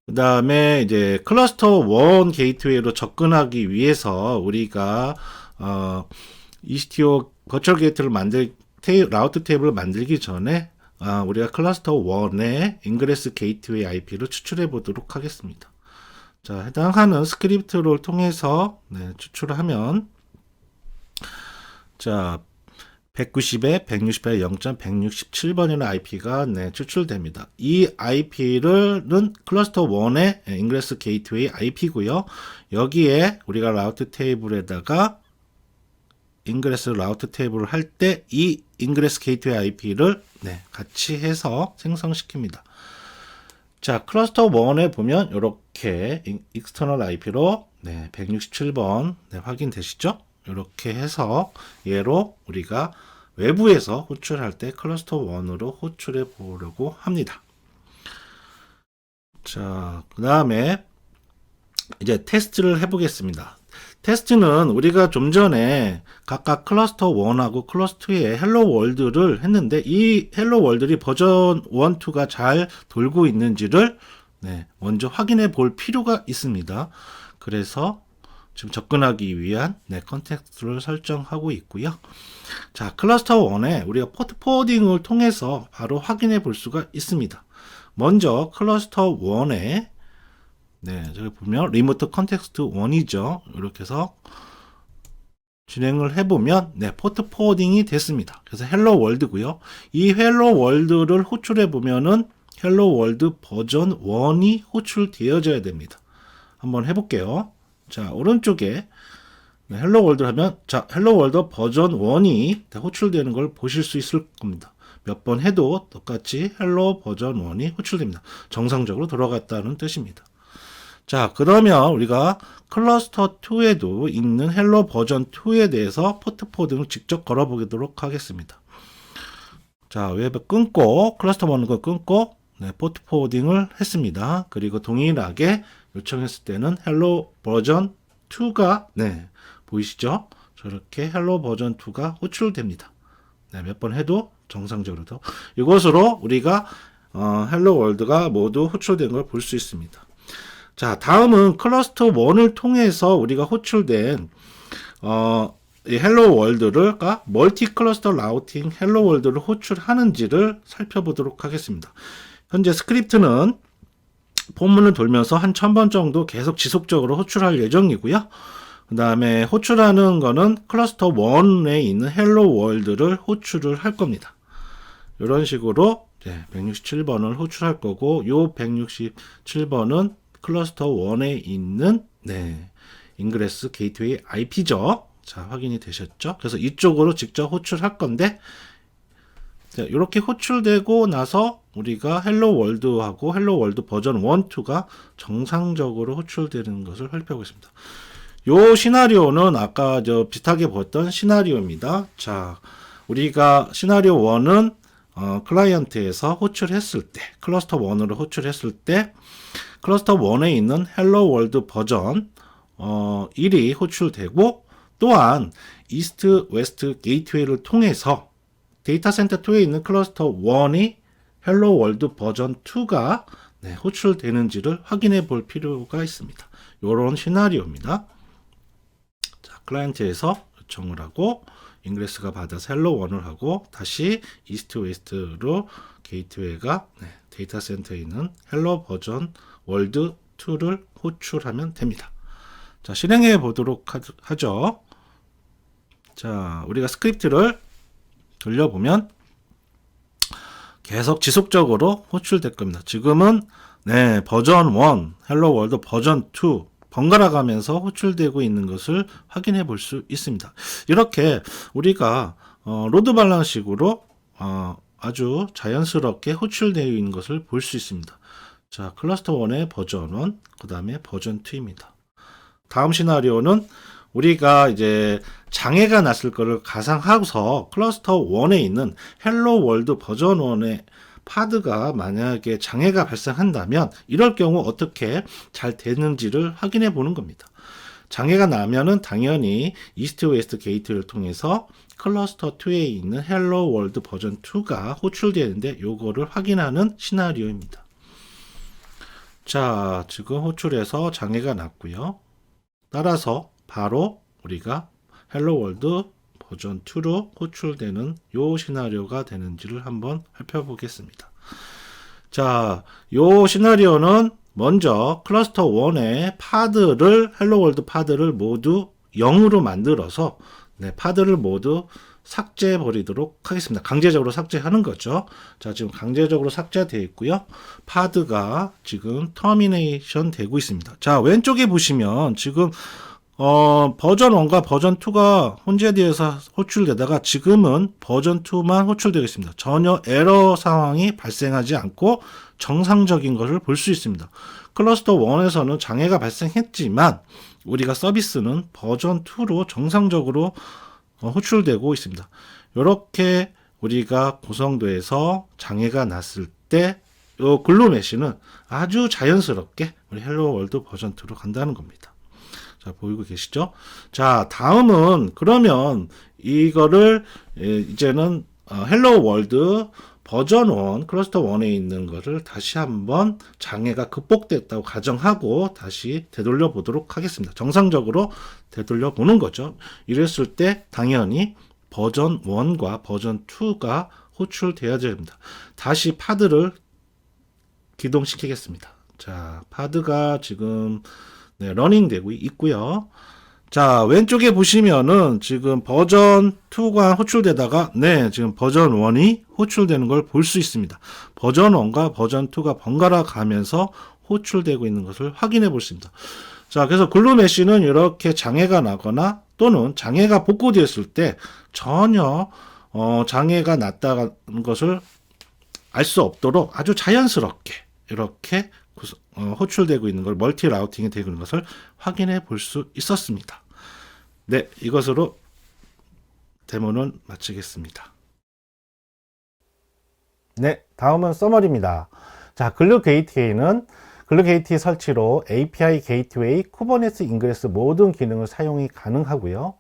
그 다음에 이제 클러스터 1 게이트웨이로 접근하기 위해서 우리가 ECTO 버추얼 게이트를 라우트 테이블을 만들기 전에 우리가 클러스터 1의 인그레스 게이트웨이 IP를 추출해 보도록 하겠습니다. 자, 해당하는 스크립트를 통해서 추출을 하면 자 190에 168에 0.167번이라는 IP가 추출됩니다. 이 IP는 클러스터 1의 인그레스 게이트웨이 IP고요. 여기에 우리가 라우트 테이블에다가 인그레스 라우트 테이블을 할 때 이 인그레스 게이트웨이 IP를 같이 해서 생성시킵니다. 자, 클러스터 1에 보면 이렇게 익스터널 IP로 167번 확인되시죠? 이렇게 해서 얘로 우리가 외부에서 호출할 때 클러스터 1으로 호출해 보려고 합니다. 자, 그 다음에 이제 테스트를 해보겠습니다. 테스트는 우리가 좀 전에 각각 클러스터 1하고 클러스터 2에 헬로 월드를 했는데 이 헬로 월드들이 버전 1, 2가 잘 돌고 있는지를 먼저 확인해 볼 필요가 있습니다. 그래서 지금 접근하기 위한 컨텍스트를 설정하고 있고요. 자, 클러스터 1에 우리가 포트 포워딩을 통해서 바로 확인해 볼 수가 있습니다. 먼저 클러스터 1에 저기 보면 리모트 컨텍스트 1이죠. 이렇게 해서 진행을 해보면 포트 포워딩이 됐습니다. 그래서 헬로 월드고요. 이 헬로 월드를 호출해 보면은 헬로 월드 버전 1이 호출되어져야 됩니다. 한번 해볼게요. 자, 오른쪽에 헬로 월드 하면 자, 헬로 월드 버전 1이 호출되는 걸 보실 수 있을 겁니다. 몇 번 해도 똑같이 헬로 버전 1이 호출됩니다. 정상적으로 돌아갔다는 뜻입니다. 자, 그러면 우리가 클러스터 2에도 있는 헬로 버전 2에 대해서 포트 포워딩을 직접 걸어보도록 하겠습니다. 자, 웹을 끊고 클러스터 1을 끊고 포트 포워딩을 했습니다. 그리고 동일하게 요청했을 때는 헬로 버전 2가 보이시죠? 저렇게 헬로 버전 2가 호출됩니다. 몇 번 해도 정상적으로 이것으로 우리가 헬로 월드가 모두 호출된 걸 볼 수 있습니다. 자, 다음은 클러스터 1을 통해서 우리가 호출된 이 헬로 월드를 멀티 클러스터 라우팅 헬로 월드를 호출하는지를 살펴보도록 하겠습니다. 현재 스크립트는 본문을 돌면서 한 1000번 정도 계속 지속적으로 호출할 예정이고요. 그 다음에 호출하는 거는 클러스터 1에 있는 헬로 월드를 호출을 할 겁니다. 이런 식으로 167번을 호출할 거고, 요 167번은 클러스터 1에 있는 인그레스 게이트웨이 IP죠. 자, 확인이 되셨죠? 그래서 이쪽으로 직접 호출할 건데, 자, 이렇게 호출되고 나서 우리가 헬로 월드하고 헬로 월드 버전 1, 2가 정상적으로 호출되는 것을 살펴보겠습니다. 요 시나리오는 아까 비슷하게 봤던 시나리오입니다. 자, 우리가 시나리오 1은 클라이언트에서 호출했을 때, 클러스터 1으로 호출했을 때, 클러스터 1에 있는 헬로 월드 버전 1이 호출되고, 또한 이스트 웨스트 게이트웨이를 통해서 데이터 센터 2에 있는 클러스터 1이 헬로 월드 버전 2가 호출되는지를 확인해 볼 필요가 있습니다. 이런 시나리오입니다. 자, 클라이언트에서 요청을 하고 인그레스가 받아서 헬로 1을 하고 다시 이스트 웨스트로 게이트웨이가 데이터 센터에 있는 헬로 버전 월드 2를 호출하면 됩니다. 자, 실행해 보도록 하죠. 자, 우리가 스크립트를 돌려보면 계속 지속적으로 호출될 겁니다. 지금은 버전 1, 헬로 월드 버전 2 번갈아 가면서 호출되고 있는 것을 확인해 볼 수 있습니다. 이렇게 우리가 로드 발란식으로 아주 자연스럽게 호출되어 있는 것을 볼 수 있습니다. 자, 클러스터 1의 버전 1, 그 다음에 버전 2입니다. 다음 시나리오는 우리가 이제 장애가 났을 것을 가상하고서 클러스터 1에 있는 헬로 월드 버전 1의 파드가 만약에 장애가 발생한다면 이럴 경우 어떻게 잘 되는지를 확인해 보는 겁니다. 장애가 나면은 당연히 이스트 웨스트 게이트를 통해서 클러스터 2에 있는 헬로 월드 버전 2가 호출되는데 요거를 확인하는 시나리오입니다. 자, 지금 호출해서 장애가 났고요. 따라서 바로 우리가 헬로 월드 버전 2로 호출되는 요 시나리오가 되는지를 한번 살펴보겠습니다. 자, 요 시나리오는 먼저 클러스터 1의 파드를 헬로 월드 파드를 모두 0으로 만들어서 파드를 모두 삭제해 버리도록 하겠습니다. 강제적으로 삭제하는 거죠. 자, 지금 강제적으로 삭제되어 있고요. 파드가 지금 터미네이션 되고 있습니다. 자, 왼쪽에 보시면 지금 버전 1과 버전 2가 혼재되어서 호출되다가 지금은 버전 2만 호출되고 있습니다. 전혀 에러 상황이 발생하지 않고 정상적인 것을 볼 수 있습니다. 클러스터 1에서는 장애가 발생했지만 우리가 서비스는 버전 2로 정상적으로 호출되고 있습니다. 이렇게 우리가 고성도에서 장애가 났을 때 이 글루메시는 아주 자연스럽게 우리 헬로 월드 버전 2로 간다는 겁니다. 자, 보이고 계시죠? 자, 다음은 그러면 이거를 이제는 헬로 월드 버전 1 클러스터 1에 있는 것을 다시 한번 장애가 극복됐다고 가정하고 다시 되돌려 보도록 하겠습니다. 정상적으로 되돌려 보는 거죠. 이랬을 때 당연히 버전 1과 버전 2가 호출되어야 됩니다. 다시 파드를 기동시키겠습니다. 자, 파드가 지금 러닝 되고 있고요. 자, 왼쪽에 보시면은 지금 버전 2가 호출되다가 지금 버전 1이 호출되는 걸 볼 수 있습니다. 버전 1과 버전 2가 번갈아 가면서 호출되고 있는 것을 확인해 볼 수 있습니다. 자, 그래서 글루메시는 이렇게 장애가 나거나 또는 장애가 복구되었을 때 전혀 장애가 났다는 것을 알 수 없도록 아주 자연스럽게 이렇게 호출되고 있는 걸 멀티 라우팅이 되고 있는 것을 확인해 볼 수 있었습니다. 네, 이것으로 데모는 마치겠습니다. 네, 다음은 서머리입니다. 자, 글루 게이트웨이는 글루 게이트웨이 설치로 API 게이트웨이, 쿠버네티스 인그레스 모든 기능을 사용이 가능하고요.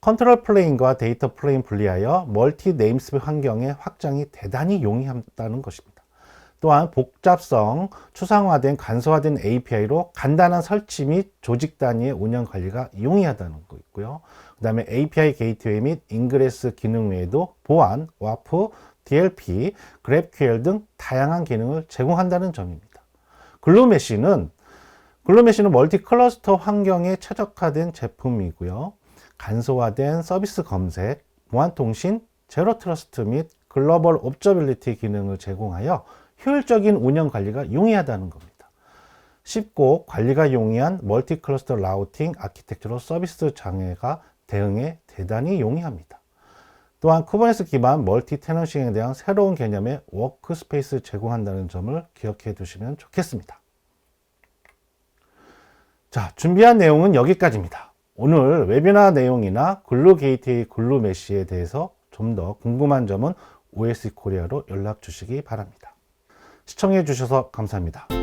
컨트롤 플레인과 데이터 플레인 분리하여 멀티 네임스페이스 환경의 확장이 대단히 용이하다는 것입니다. 또한 복잡성, 추상화된 간소화된 API로 간단한 설치 및 조직 단위의 운영 관리가 용이하다는 거 있고요. 그 다음에 API 게이트웨이 및 인그레스 기능 외에도 보안, 와프, DLP, GraphQL 등 다양한 기능을 제공한다는 점입니다. 글루메시는 멀티 클러스터 환경에 최적화된 제품이고요. 간소화된 서비스 검색, 보안 통신, 제로 트러스트 및 글로벌 옵저빌리티 기능을 제공하여 효율적인 운영 관리가 용이하다는 겁니다. 쉽고 관리가 용이한 멀티 클러스터 라우팅 아키텍처로 서비스 장애가 대응에 대단히 용이합니다. 또한 쿠버네티스 기반 멀티 테넌싱에 대한 새로운 개념의 워크스페이스 제공한다는 점을 기억해 두시면 좋겠습니다. 자, 준비한 내용은 여기까지입니다. 오늘 웨비나 내용이나 글루 게이트웨이, 글루 메시에 대해서 좀 더 궁금한 점은 OSE 코리아로 연락 주시기 바랍니다. 시청해 주셔서 감사합니다.